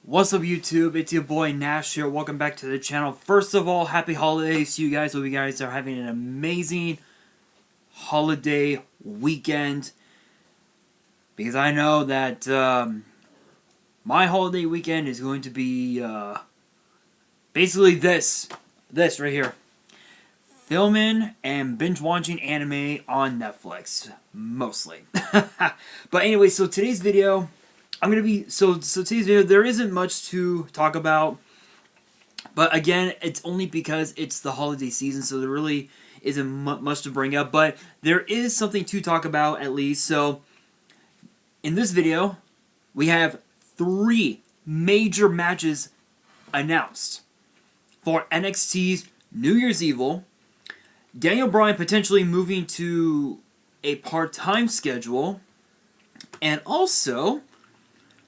What's up, YouTube? It's your boy Nash here. Welcome back to the channel. First of all, happy holidays to you guys. Hope you guys are having an amazing holiday weekend. Because I know that my holiday weekend is going to be basically this right here. Filming and binge watching anime on Netflix, mostly. But anyway, so today's video, today's video, there isn't much to talk about, but again, it's only because it's the holiday season, so there really isn't much to bring up, but there is something to talk about at least. So in this video, we have 3 major matches announced for NXT's New Year's Evil. Daniel Bryan potentially moving to a part-time schedule. And also,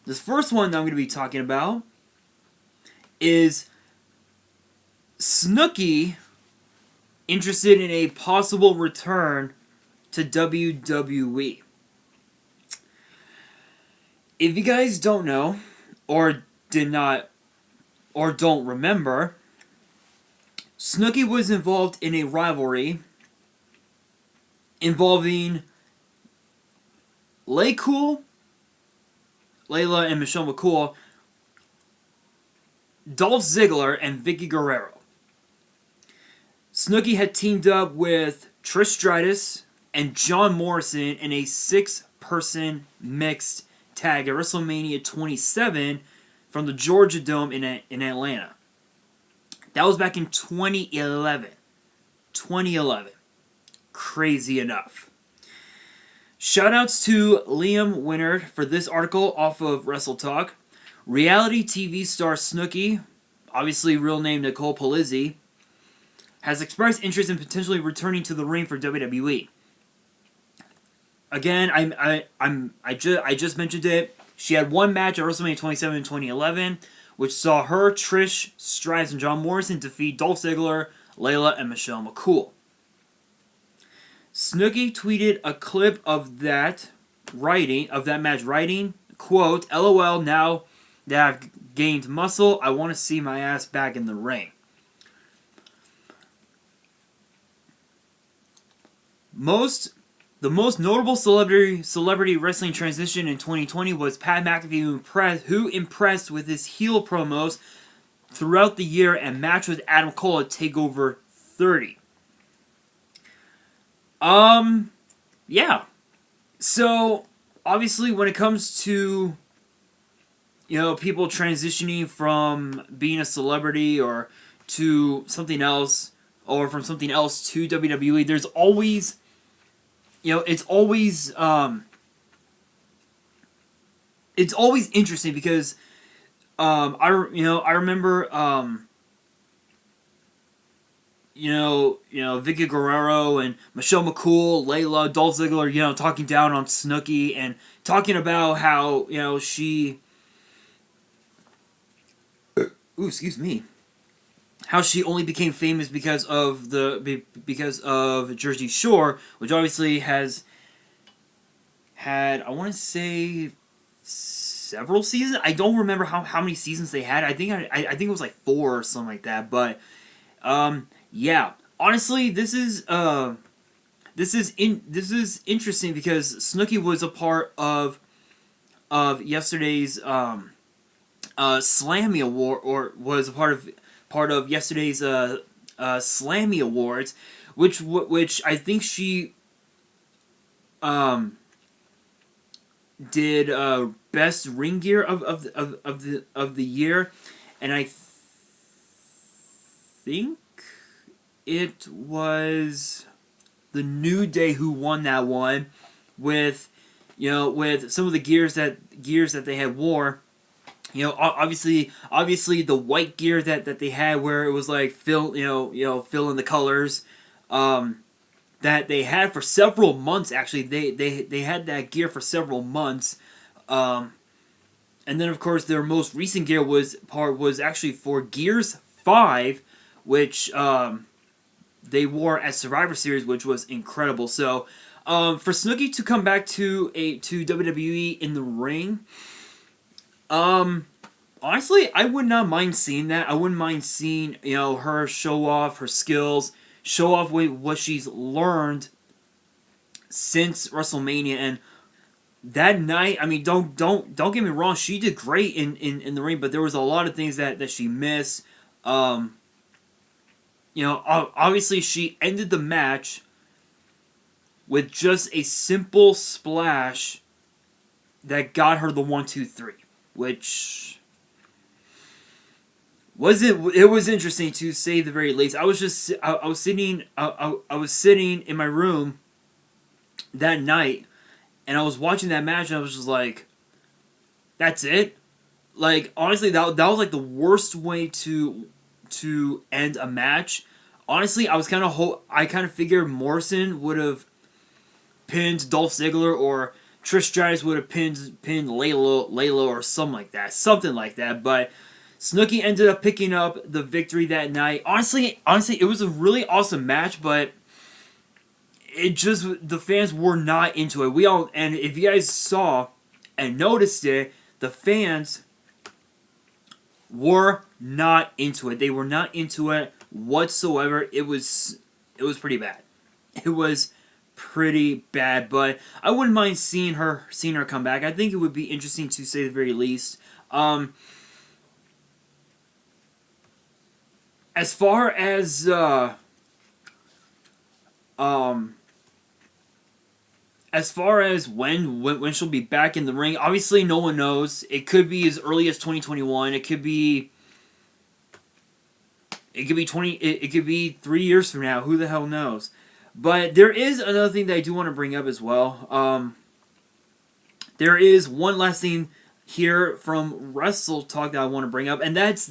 this first one that I'm going to be talking about is Snooki interested in a possible return to WWE. If you guys don't know, or did not, or don't remember, Snooki was involved in a rivalry involving Layla and Michelle McCool, Dolph Ziggler, and Vicky Guerrero. Snooki had teamed up with Trish Stratus and John Morrison in a 6-person mixed tag at WrestleMania 27 from the Georgia Dome in Atlanta. That was back in 2011. 2011. Crazy enough. Shoutouts to Liam Winnard for this article off of Wrestle Talk. Reality TV star Snooki, obviously real name Nicole Polizzi, has expressed interest in potentially returning to the ring for WWE. Again, I just mentioned it. She had one match at WrestleMania 27 in 2011, which saw her, Trish Stratus, and John Morrison defeat Dolph Ziggler, Layla, and Michelle McCool. Snooki tweeted a clip of that match writing, quote, "LOL, now that I've gained muscle, I want to see my ass back in the ring." The most notable celebrity wrestling transition in 2020 was Pat McAfee, who impressed with his heel promos throughout the year and matched with Adam Cole at TakeOver 30. Yeah. So, obviously, when it comes to, people transitioning from being a celebrity or to something else, or from something else to WWE, there's always, it's always interesting because, I remember, Vicky Guerrero and Michelle McCool, Layla, Dolph Ziggler, talking down on Snooki and talking about how, she... Ooh, excuse me. How she only became famous because of Jersey Shore, which obviously has had, I want to say, several seasons. I don't remember how many seasons they had. I think it was like 4 or something like that, but... yeah, honestly, this is interesting because Snooki was a part of yesterday's Slammy Award, or was a part of yesterday's Slammy Awards, which I think she did best ring gear of the year, and I think it was the New Day who won that one with some of the gears that they had wore. Obviously the white gear that they had, where it was like fill in the colors, that they had for several months. Actually, they had that gear for several months. And then of course their most recent gear was actually for Gears 5, which they wore at Survivor Series, which was incredible. So, for Snooki to come back to WWE in the ring, honestly, I would not mind seeing that. I wouldn't mind seeing, her show off her skills, show off what she's learned since WrestleMania. And that night, I mean, don't get me wrong, she did great in the ring, but there was a lot of things that she missed. Obviously she ended the match with just a simple splash that got her the 1-2-3, which it was interesting to say the very least. I was sitting in my room that night, and I was watching that match, and I was just like, that's it. Like, honestly, that was like the worst way to end a match. Honestly, I kind of figured Morrison would have pinned Dolph Ziggler, or Trish Stratus would have pinned Layla or something like that. But Snooki ended up picking up the victory that night. Honestly, it was a really awesome match, but the fans were not into it. And if you guys saw and noticed it, the fans were not into it. They were not into it whatsoever. It was pretty bad. It was pretty bad, but I wouldn't mind seeing her come back. I think it would be interesting, to say the very least. As far as when she'll be back in the ring, obviously no one knows. It could be as early as 2021. It could be 3 years from now. Who the hell knows? But there is another thing that I do want to bring up as well. There is one last thing here from Wrestle Talk that I want to bring up, and that's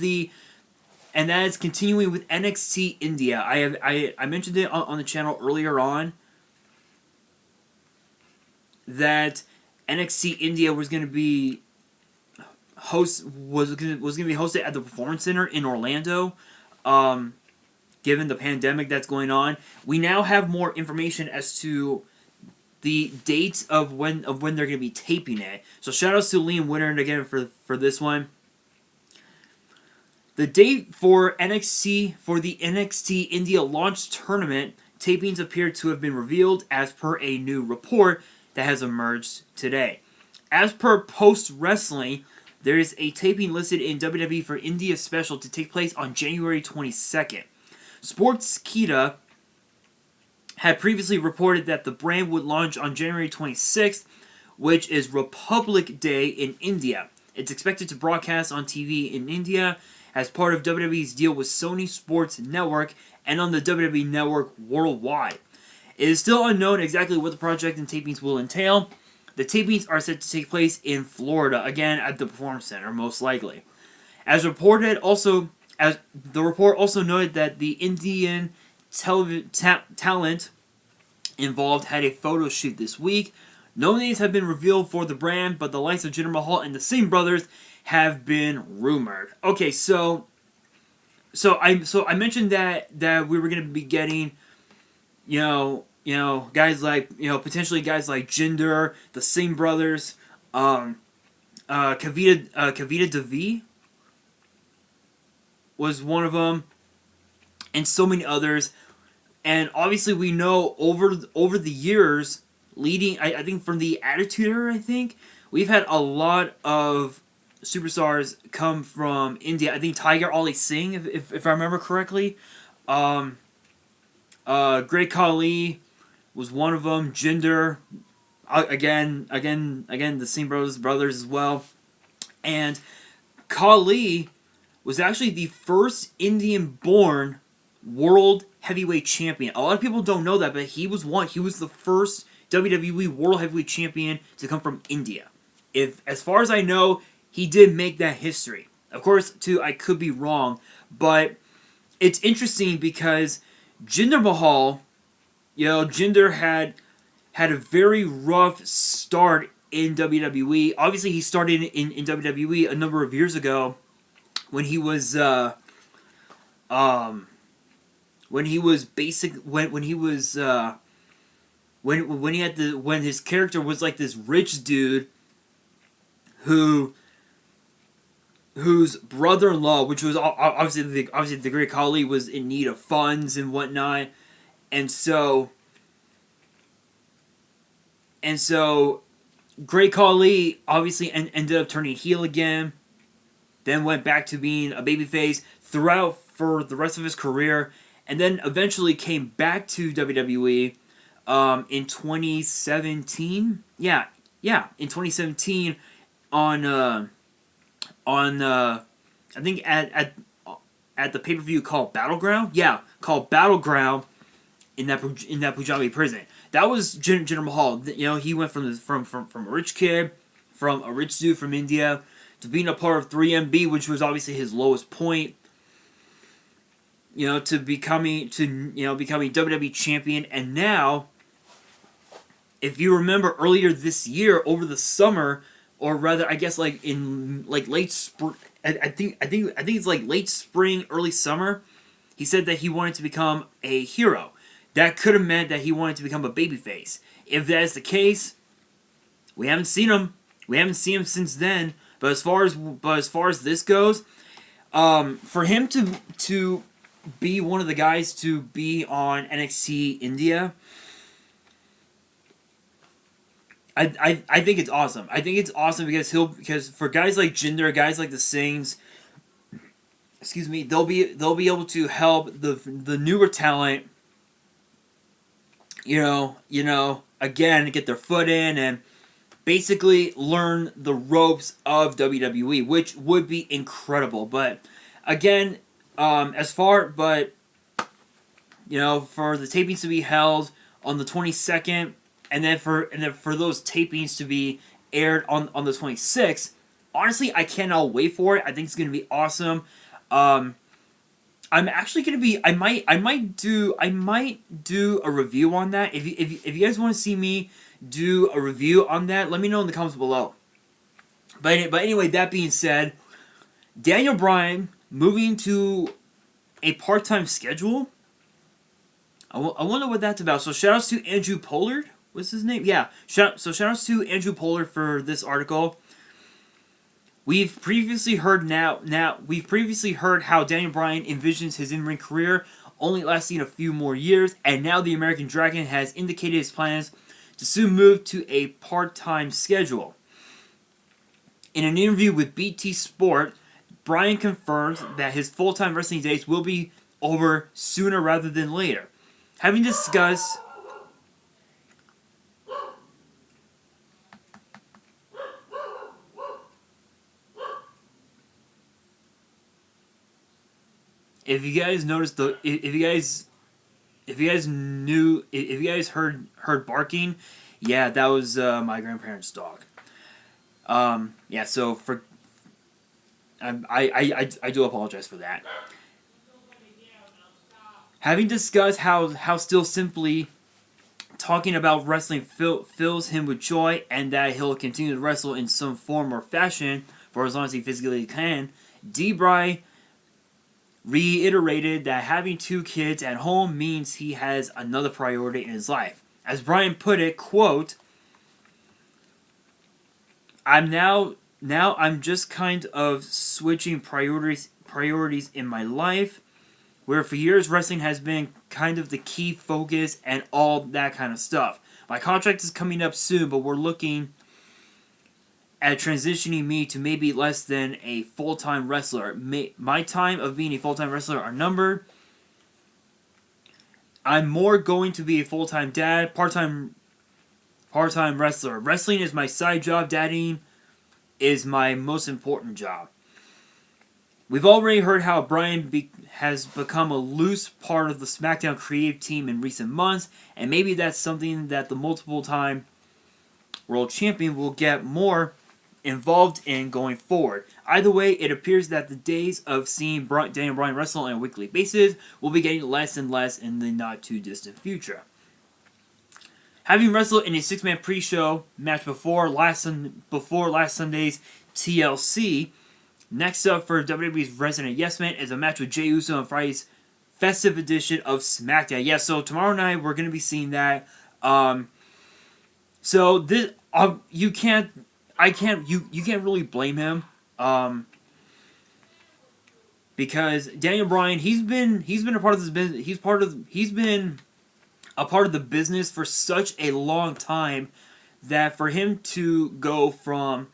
continuing with NXT India. I mentioned it on the channel earlier on that NXT India was going to be hosted at the Performance Center in Orlando. Given the pandemic that's going on, we now have more information as to the dates of when they're going to be taping it. So shout outs to Liam Winter again for this one. The date for the NXT India launch tournament tapings appear to have been revealed as per a new report that has emerged today. As per Post Wrestling, there is a taping listed in WWE for India special to take place on January 22nd. Sportskeeda had previously reported that the brand would launch on January 26th, which is Republic Day in India. It's expected to broadcast on TV in India as part of WWE's deal with Sony Sports Network and on the WWE Network worldwide. It is still unknown exactly what the project and tapings will entail. The tapings are set to take place in Florida, again at the Performance Center, most likely. As the report also noted that the Indian talent involved had a photo shoot this week. No names have been revealed for the brand, but the likes of Jinder Mahal and the Singh brothers have been rumored. Okay, so I mentioned that we were going to be getting, guys like, potentially guys like Jinder, the Singh brothers, Kavita Devi was one of them, and so many others. And obviously we know over the years leading, I think from the Attitude Era, I think, we've had a lot of superstars come from India. I think Tiger Ali Singh, if I remember correctly. Great Khali was one of them. Jinder, again, the Singh brothers as well. And Khali was actually the first Indian-born world heavyweight champion. A lot of people don't know that, but he was the first WWE World Heavyweight Champion to come from India. As far as I know, he did make that history. Of course, too, I could be wrong, but it's interesting because Jinder Mahal, Jinder had a very rough start in WWE. Obviously, he started in WWE a number of years ago when he was when his character was like this rich dude who whose brother-in-law, which was obviously the Great Khali, was in need of funds and whatnot, and so Great Khali obviously ended up turning heel again, then went back to being a babyface throughout for the rest of his career, and then eventually came back to WWE in 2017. In 2017 on I think at the pay-per-view called Battleground. Yeah, called Battleground in that Punjabi prison. That was Jinder Mahal. You know, he went from a rich kid, from a rich dude from India, to being a part of 3MB, which was obviously his lowest point. You know, to becoming WWE champion, and now, if you remember earlier this year, over the summer, or rather, I guess like in like late spring, I think it's like late spring, early summer, he said that he wanted to become a hero. That could have meant that he wanted to become a babyface. If that is the case, we haven't seen him. We haven't seen him since then. But as far as this goes, for him to be one of the guys to be on NXT India, I think it's awesome. I think it's awesome because for guys like Jinder, guys like the Singhs, excuse me, they'll be able to help the newer talent. Again, get their foot in and basically learn the ropes of WWE, which would be incredible. But again, for the tapings to be held on the 22nd, and then for those tapings to be aired on the 26th, honestly, I cannot wait for it. I think it's gonna be awesome. I'm actually gonna be. I might do a review on that. If you guys want to see me do a review on that, let me know in the comments below. But anyway, that being said, Daniel Bryan moving to a part-time schedule. I wonder what that's about. So shout outs to Andrew Pollard. What's his name? Yeah. Shout outs to Andrew Pollard for this article. We've previously heard how Daniel Bryan envisions his in-ring career only lasting a few more years, and now the American Dragon has indicated his plans to soon move to a part-time schedule. In an interview with BT Sport, Bryan confirmed that his full-time wrestling days will be over sooner rather than later. Having discussed if you guys noticed if you guys heard barking, yeah, that was my grandparents' dog. So I do apologize for that. Having discussed how still simply talking about wrestling fills him with joy, and that he'll continue to wrestle in some form or fashion for as long as he physically can, D-Bry reiterated that having 2 kids at home means he has another priority in his life. As Bryan put it, quote, I'm just kind of switching priorities in my life, where for years wrestling has been kind of the key focus and all that kind of stuff. My contract is coming up soon, but we're looking at transitioning me to maybe less than a full-time wrestler. My time of being a full-time wrestler are numbered. I'm more going to be a full-time dad, part-time wrestler. Wrestling is my side job. Dadding is my most important job. We've already heard how Bryan has become a loose part of the SmackDown creative team in recent months, and maybe that's something that the multiple-time world champion will get more involved in going forward. Either way, it appears that the days of seeing Daniel Bryan wrestle on a weekly basis will be getting less and less in the not-too-distant future. Having wrestled in a 6-man pre-show match before last Sunday's TLC, next up for WWE's resident Yes Man is a match with Jey Uso on Friday's festive edition of SmackDown. Yeah, so tomorrow night we're going to be seeing that. So this, you can't really blame him. because Daniel Bryan, he's been a part of this business. He's been a part of the business for such a long time that for him to go from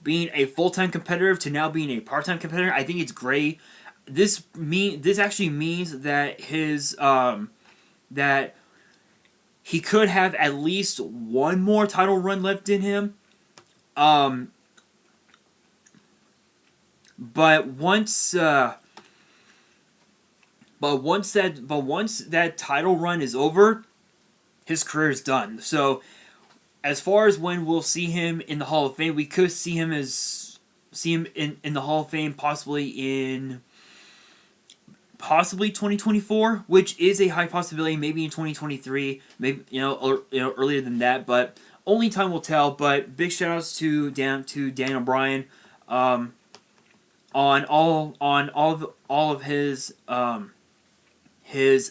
being a full-time competitor to now being a part-time competitor, I think it's great. This actually means that that he could have at least one more title run left in him. But once that title run is over, his career is done. So as far as when we'll see him in the Hall of Fame, we could see him in the Hall of Fame possibly 2024, which is a high possibility. Maybe in 2023, maybe earlier than that, but only time will tell. But big shout outs to Daniel Bryan on all of his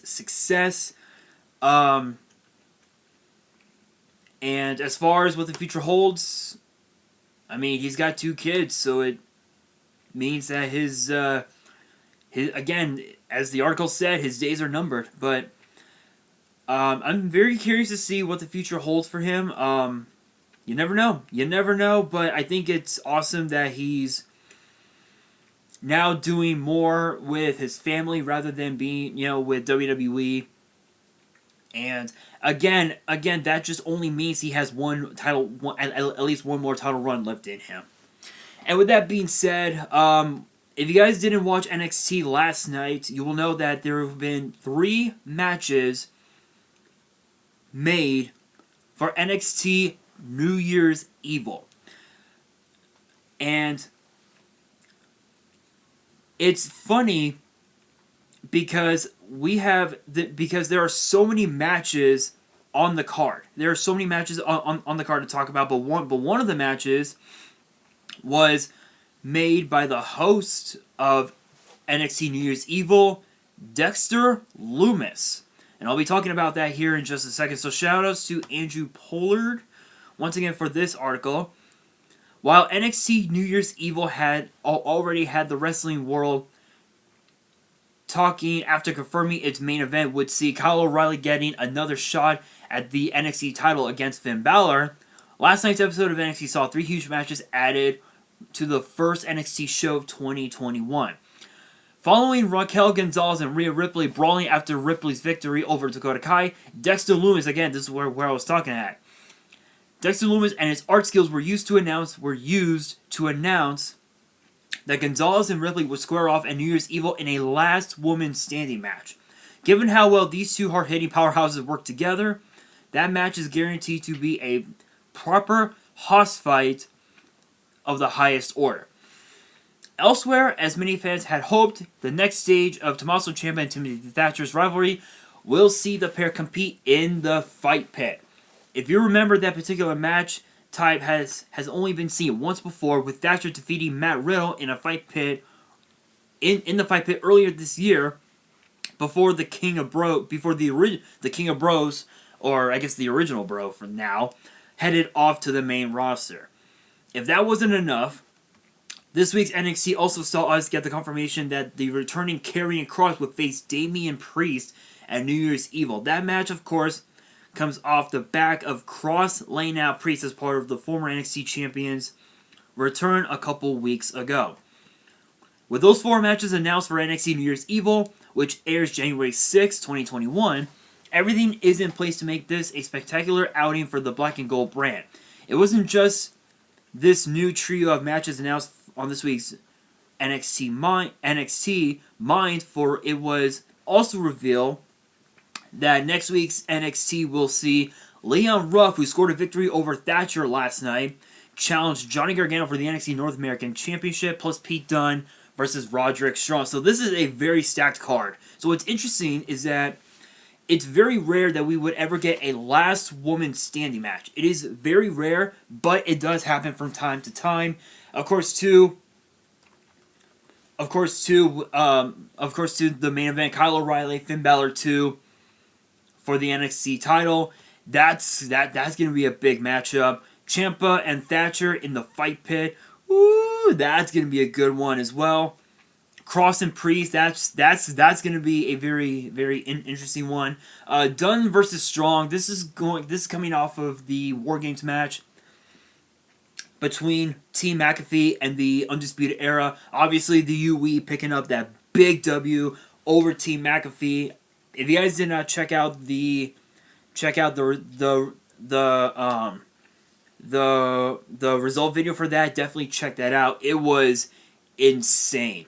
success. And as far as what the future holds, I mean, he's got 2 kids, so it means that his again, as the article said, his days are numbered. But I'm very curious to see what the future holds for him. You never know. But I think it's awesome that he's now doing more with his family rather than being, with WWE. And again, that just only means he has at least one more title run left in him. And with that being said, if you guys didn't watch NXT last night, you will know that there have been 3 matches made for NXT New Year's Evil. And it's funny because because there are so many matches on the card. There are so many matches on the card to talk about, but one of the matches was made by the host of NXT New Year's Evil, Dexter Lumis. And I'll be talking about that here in just a second. So shout outs to Andrew Pollard once again for this article. While NXT New Year's Evil had already had the wrestling world talking after confirming its main event would see Kyle O'Reilly getting another shot at the NXT title against Finn Balor, last night's episode of NXT saw 3 huge matches added to the first NXT show of 2021. Following Raquel Gonzalez and Rhea Ripley brawling after Ripley's victory over Dakota Kai, Dexter Lumis, again, this is where I was talking at. Dexter Lumis and his art skills were used to announce that Gonzalez and Ripley would square off at New Year's Evil in a last woman standing match. Given how well these 2 hard-hitting powerhouses work together, that match is guaranteed to be a proper hoss fight of the highest order. Elsewhere, as many fans had hoped, the next stage of Tommaso Ciampa and Timothy Thatcher's rivalry will see the pair compete in the fight pit. If you remember, that particular match type has only been seen once before, with Thatcher defeating Matt Riddle in a fight pit in the fight pit earlier this year, before the King of Bros, or I guess the original Bro for now, headed off to the main roster. If that wasn't enough, this week's NXT also saw us get the confirmation that the returning Karrion Kross would face Damian Priest at New Year's Evil. That match, of course, comes off the back of Kross laying out Priest as part of the former NXT Champion's return a couple weeks ago. With those 4 matches announced for NXT New Year's Evil, which airs January 6, 2021, everything is in place to make this a spectacular outing for the Black and Gold brand. It wasn't just this new trio of matches announced on this week's NXT Mind, for it was also revealed that next week's NXT will see Leon Ruff, who scored a victory over Thatcher last night, challenge Johnny Gargano for the NXT North American Championship, plus Pete Dunne versus Roderick Strong. So this is a very stacked card. So what's interesting is that it's very rare that we would ever get a last woman standing match. It is very rare, but it does happen from time to time. Of course, to the main event, Kyle O'Reilly, Finn Balor 2 for the NXT title. That's going to be a big matchup. Ciampa and Thatcher in the fight pit. Ooh, that's going to be a good one as well. Cross and Priest, that's going to be a very very interesting one. Dunn versus Strong. This is coming off of the War Games match between Team McAfee and the Undisputed Era. Obviously, the UE picking up that big W over Team McAfee. If you guys did not check out the result video for that, definitely check that out. It was insane.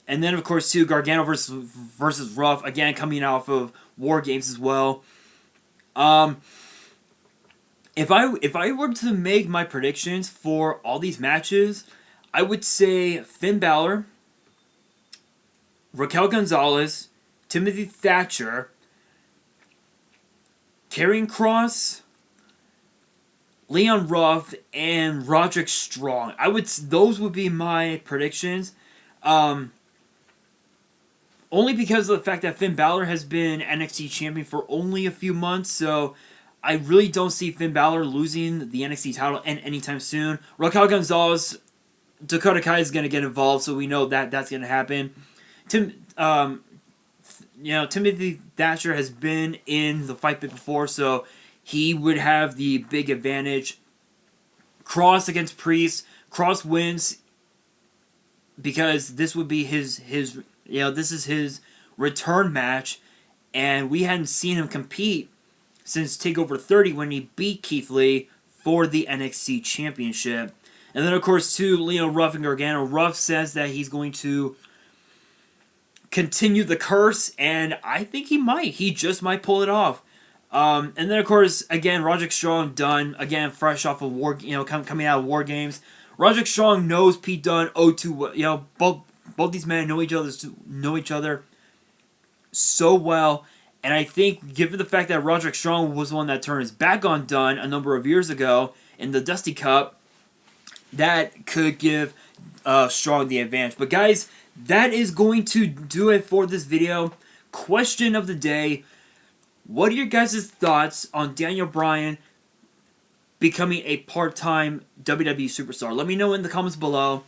And then, of course, too, Gargano versus Ruff, again, coming off of War Games as well. If I were to make my predictions for all these matches, I would say Finn Balor, Raquel Gonzalez, Timothy Thatcher, Karrion Kross, Leon Ruff, and Roderick Strong. Those would be my predictions. Only because of the fact that Finn Balor has been NXT champion for only a few months, so I really don't see Finn Balor losing the NXT title anytime soon. Raquel Gonzalez, Dakota Kai is going to get involved, so we know that that's going to happen. Timothy Thatcher has been in the fight pit before, so he would have the big advantage. Cross against Priest. Cross wins because this would be his this is his return match, and we hadn't seen him compete since TakeOver 30 when he beat Keith Lee for the NXT Championship. And then, of course, too, Leon Ruff and Gargano. Ruff says that he's going to continue the curse, and I think he might. He just might pull it off. And then, of course, again, Roderick Strong, Dunn, again, fresh off of coming out of War Games. Roderick Strong knows Pete Dunne both these men know each other so well, and I think, given the fact that Roderick Strong was the one that turned his back on Dunn a number of years ago in the Dusty Cup, that could give Strong the advantage. But guys, that is going to do it for this video. Question of the day: what are your guys' thoughts on Daniel Bryan becoming a part-time WWE superstar? Let me know in the comments below.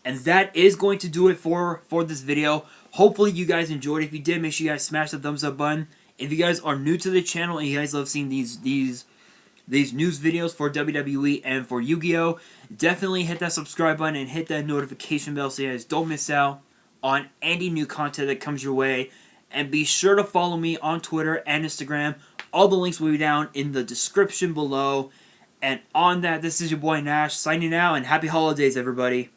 And that is going to do it for this video. Hopefully you guys enjoyed. If you did, make sure you guys smash the thumbs up button. If you guys are new to the channel and you guys love seeing these news videos for WWE and for Yu-Gi-Oh!, definitely hit that subscribe button and hit that notification bell so you guys don't miss out on any new content that comes your way. And be sure to follow me on Twitter and Instagram. All the links will be down in the description below. And on that, this is your boy Nash signing out, and happy holidays, everybody.